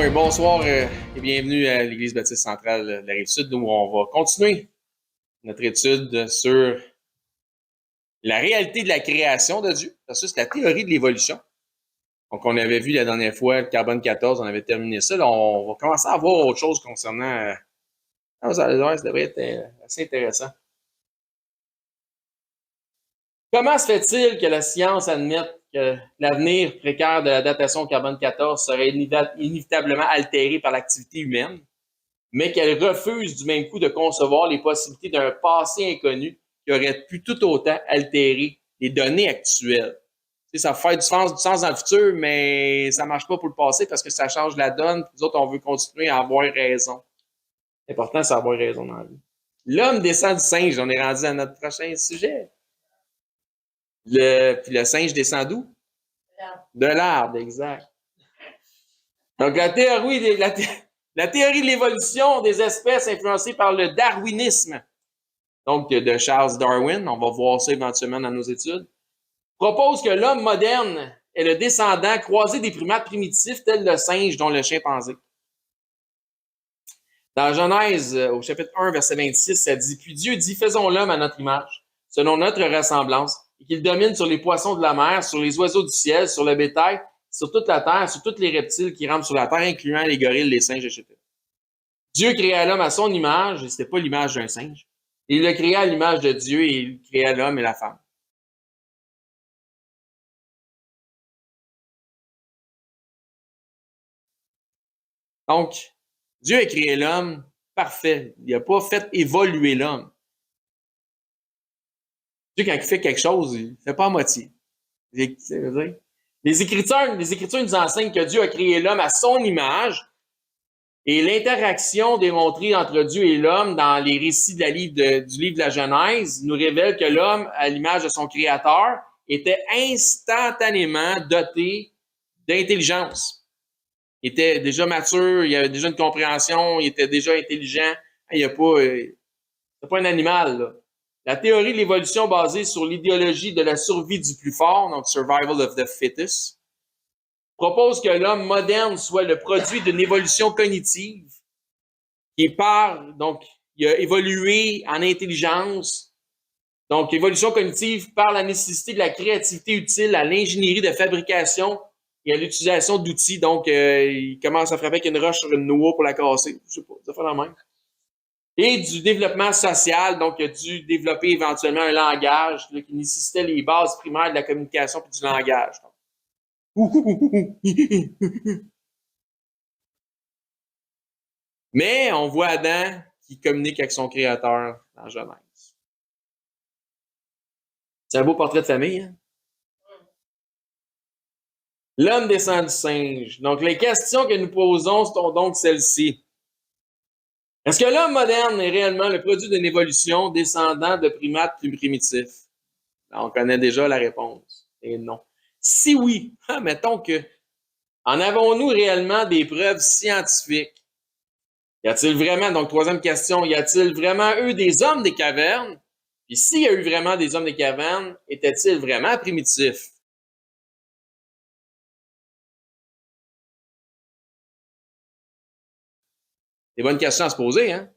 et bonsoir et bienvenue à l'Église baptiste centrale de la Rive-Sud où on va continuer notre étude sur la réalité de la création de Dieu versus la théorie de l'évolution. Donc, on avait vu la dernière fois le carbone 14, on avait terminé ça. Là, on va commencer à voir autre chose concernant... ça devrait être assez intéressant. Comment se fait-il que la science admette que l'avenir précaire de la datation au carbone 14 serait inévitablement altéré par l'activité humaine, mais qu'elle refuse du même coup de concevoir les possibilités d'un passé inconnu qui aurait pu tout autant altérer les données actuelles? Tu sais, ça fait du sens dans le futur, mais ça marche pas pour le passé parce que ça change la donne. Nous autres, on veut continuer à avoir raison. L'important, c'est d'avoir raison dans la vie. L'homme descend du singe. On est rendu à notre prochain sujet. Puis le singe descend d'où? De l'arbre, exact. Donc, la théorie de l'évolution des espèces influencée par le darwinisme, donc de Charles Darwin, on va voir ça éventuellement dans nos études, propose que l'homme moderne est le descendant croisé des primates primitifs tels le singe, dont le chimpanzé. Dans Genèse, au chapitre 1, verset 26, ça dit « Puis Dieu dit, faisons l'homme à notre image, selon notre ressemblance, et qu'il domine sur les poissons de la mer, sur les oiseaux du ciel, sur le bétail, sur toute la terre, sur tous les reptiles qui rampent sur la terre, incluant les gorilles, les singes, etc. » Dieu créa l'homme à son image, et c'était pas l'image d'un singe. Il le créa à l'image de Dieu, et il créa l'homme et la femme. Donc, Dieu a créé l'homme parfait. Il n'a pas fait évoluer l'homme. Dieu, quand il fait quelque chose, il ne fait pas à moitié. Les Écritures nous enseignent que Dieu a créé l'homme à son image et l'interaction démontrée entre Dieu et l'homme dans les récits du livre de la Genèse nous révèle que l'homme, à l'image de son Créateur, était instantanément doté d'intelligence. Il était déjà mature, il avait déjà une compréhension, il était déjà intelligent. Il n'est pas un animal, là. La théorie de l'évolution basée sur l'idéologie de la survie du plus fort, donc survival of the fittest, propose que l'homme moderne soit le produit d'une évolution cognitive qui part, donc il a évolué en intelligence. Donc, évolution cognitive par la nécessité de la créativité utile à l'ingénierie de fabrication et à l'utilisation d'outils. Donc, il commence à frapper avec une roche sur une noix pour la casser. Je sais pas, ça fait la même. Et du développement social, donc il a dû développer éventuellement un langage là, qui nécessitait les bases primaires de la communication et du langage. Mais on voit Adam qui communique avec son Créateur dans Genèse. C'est un beau portrait de famille, hein? L'homme descend du singe. Donc, les questions que nous posons sont donc celles-ci. Est-ce que l'homme moderne est réellement le produit d'une évolution descendant de primates plus primitifs? On connaît déjà la réponse. Et non. Si oui, mettons que, en avons-nous réellement des preuves scientifiques? Y a-t-il vraiment, donc troisième question, y a-t-il vraiment eu des hommes des cavernes? Puis s'il y a eu vraiment des hommes des cavernes, étaient-ils vraiment primitifs? C'est une bonne question à se poser, hein?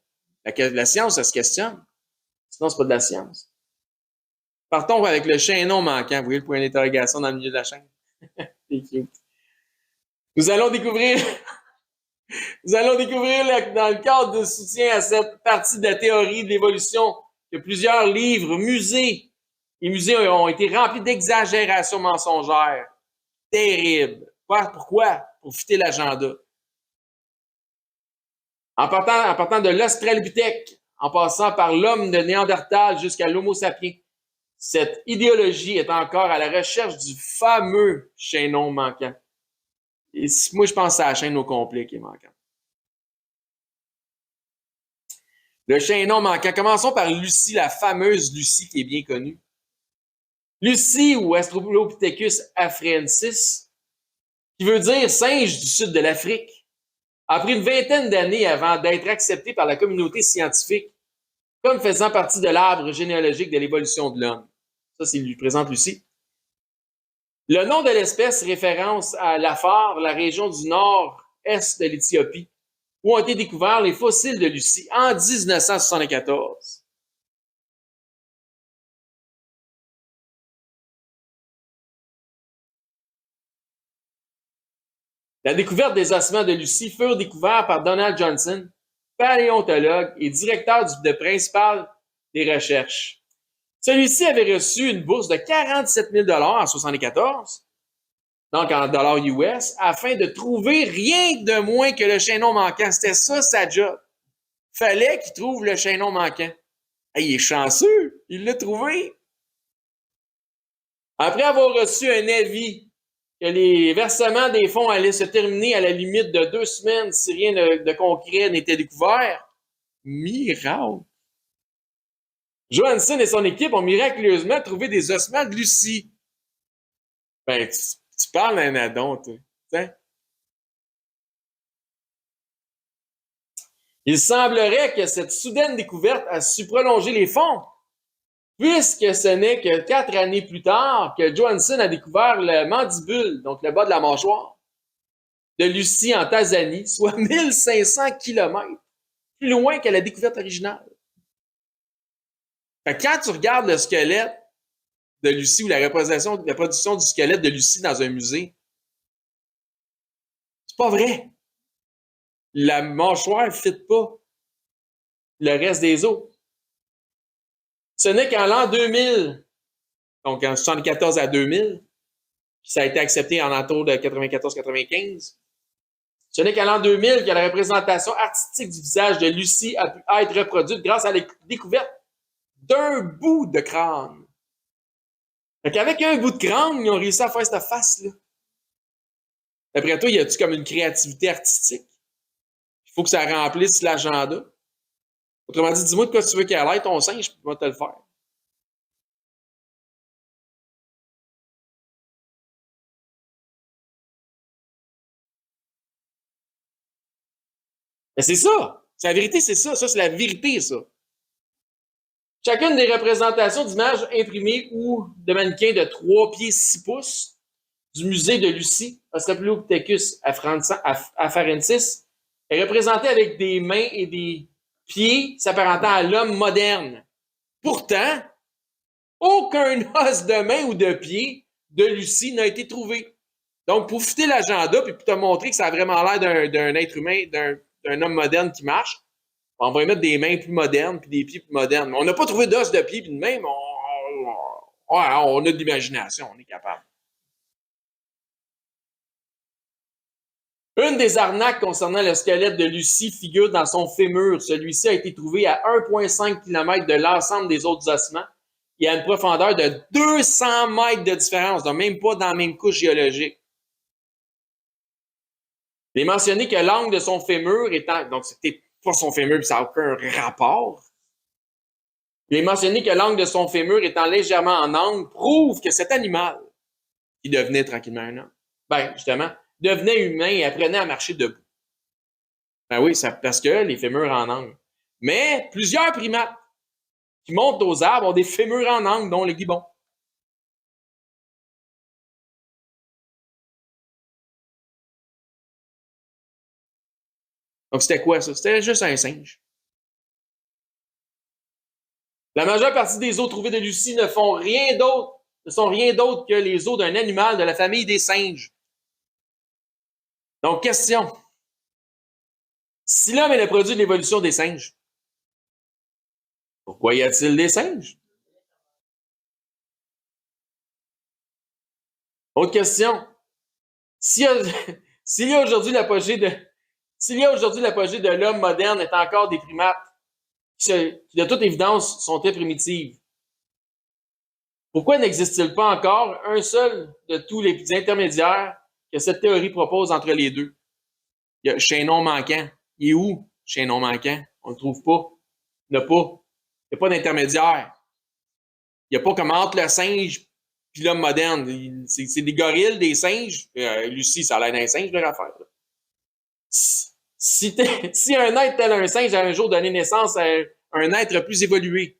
La science, ça se questionne. Sinon, c'est pas de la science. Partons avec le chaînon manquant. Vous voyez le point d'interrogation dans le milieu de la chaîne? C'est cute. Nous allons découvrir dans le cadre de soutien à cette partie de la théorie de l'évolution que plusieurs livres, musées ont été remplis d'exagérations mensongères. Terribles. Pourquoi? Pour fitter l'agenda. En partant de l'Australopithèque, en passant par l'homme de Néandertal jusqu'à l'Homo sapiens, cette idéologie est encore à la recherche du fameux chaînon manquant. Et moi, je pense à la chaîne au complet qui est manquante. Le chaînon manquant. Commençons par Lucie, la fameuse Lucie qui est bien connue. Lucie ou Australopithecus afarensis, qui veut dire singe du sud de l'Afrique, a pris une vingtaine d'années avant d'être accepté par la communauté scientifique comme faisant partie de l'arbre généalogique de l'évolution de l'homme. Ça, c'est lui présente Lucie. Le nom de l'espèce référence à l'Afar, la région du nord est de l'Éthiopie, où ont été découverts les fossiles de Lucie en 1974. La découverte des ossements de Lucie furent découverts par Donald Johnson, paléontologue et directeur de principal des recherches. Celui-ci avait reçu une bourse de 47 000 en 1974, donc en dollars US, afin de trouver rien de moins que le chaînon manquant. C'était ça sa job. Fallait qu'il trouve le chaînon manquant. Hey, il est chanceux, il l'a trouvé. Après avoir reçu un avis que les versements des fonds allaient se terminer à la limite de 2 semaines si rien de concret n'était découvert, miracle! Johansen et son équipe ont miraculeusement trouvé des ossements de Lucie. Ben, tu parles d'un addon, toi. T'sais? Il semblerait que cette soudaine découverte a su prolonger les fonds, puisque ce n'est que 4 années plus tard que Johansen a découvert le mandibule, donc le bas de la mâchoire, de Lucie en Tanzanie, soit 1500 kilomètres plus loin que la découverte originale. Fait que quand tu regardes le squelette de Lucie ou la reproduction du squelette de Lucie dans un musée, c'est pas vrai. La mâchoire ne fit pas le reste des os. Ce n'est qu'en l'an 2000, donc en 1974 à 2000, puis ça a été accepté en entour de 94-95, ce n'est qu'en l'an 2000 que la représentation artistique du visage de Lucie a pu être reproduite grâce à la découverte d'un bout de crâne. Fait qu'avec un bout de crâne, ils ont réussi à faire cette face-là. Après toi, y a-tu comme une créativité artistique? Il faut que ça remplisse l'agenda. Autrement dit, dis-moi de quoi tu veux qu'elle aille ton singe, je peux te le faire. Mais c'est ça. C'est la vérité, c'est ça. Ça, c'est la vérité, ça. Chacune des représentations d'images imprimées ou de mannequins de 3 pieds 6 pouces du musée de Lucie, Australopithecus afarensis, est représentée avec des mains et des pieds s'apparentant à l'homme moderne. Pourtant, aucun os de main ou de pied de Lucie n'a été trouvé. Donc, pour fitter l'agenda puis pour te montrer que ça a vraiment l'air d'un être humain, d'un homme moderne qui marche, on va y mettre des mains plus modernes puis des pieds plus modernes. On n'a pas trouvé d'os de pied puis de main, mais on a de l'imagination, on est capable. Une des arnaques concernant le squelette de Lucie figure dans son fémur. Celui-ci a été trouvé à 1,5 km de l'ensemble des autres ossements et à une profondeur de 200 mètres de différence, donc même pas dans la même couche géologique. Il est mentionné que l'angle de son fémur étant... Donc, c'était pas son fémur, ça n'a aucun rapport. Il est mentionné que l'angle de son fémur étant légèrement en angle prouve que cet animal, qui devenait tranquillement un homme, ben, justement, devenait humain et apprenait à marcher debout. Ben oui, parce que les fémurs en angle. Mais plusieurs primates qui montent aux arbres ont des fémurs en angle, dont le gibbon. Donc, c'était quoi ça? C'était juste un singe. La majeure partie des os trouvés de Lucie ne sont rien d'autre que les os d'un animal de la famille des singes. Donc, question. Si l'homme est le produit de l'évolution des singes, pourquoi y a-t-il des singes? Autre question. S'il y a aujourd'hui l'apogée de l'homme moderne est encore des primates qui, de toute évidence, sont très primitives, pourquoi n'existe-t-il pas encore un seul de tous les intermédiaires que cette théorie propose entre les deux? Il y a chaînon manquant. Il est où, chaînon manquant? On ne le trouve pas. Il n'y en a pas. Il n'y a pas d'intermédiaire. Il n'y a pas comme entre le singe et l'homme moderne. C'est des gorilles, des singes. Lucie, ça a l'air d'un singe, leur affaire. Si un être tel un singe a un jour donné naissance à un être plus évolué,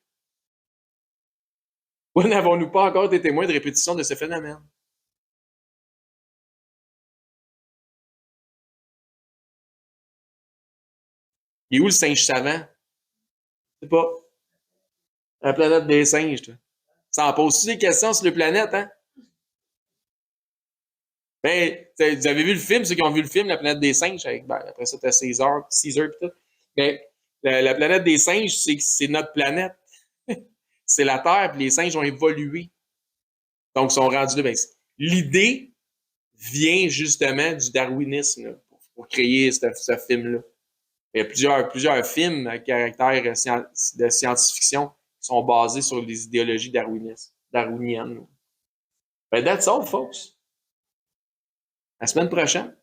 pourquoi n'avons-nous pas encore été témoins de répétition de ce phénomène? Il est où le singe savant? Je sais pas. La planète des singes, toi. Ça en pose-tu des questions sur les planètes, hein? Ben, vous avez vu le film, ceux qui ont vu le film, La planète des singes, avec, ben, après ça, t'as Caesar pis tout. Mais la planète des singes, c'est notre planète. C'est la Terre, puis les singes ont évolué. Donc, ils sont rendus là. Ben, l'idée vient justement du darwinisme là, pour créer ce film-là. Il y a plusieurs films à caractère de science-fiction qui sont basés sur les idéologies darwiniennes. Ben, that's all, folks. À la semaine prochaine.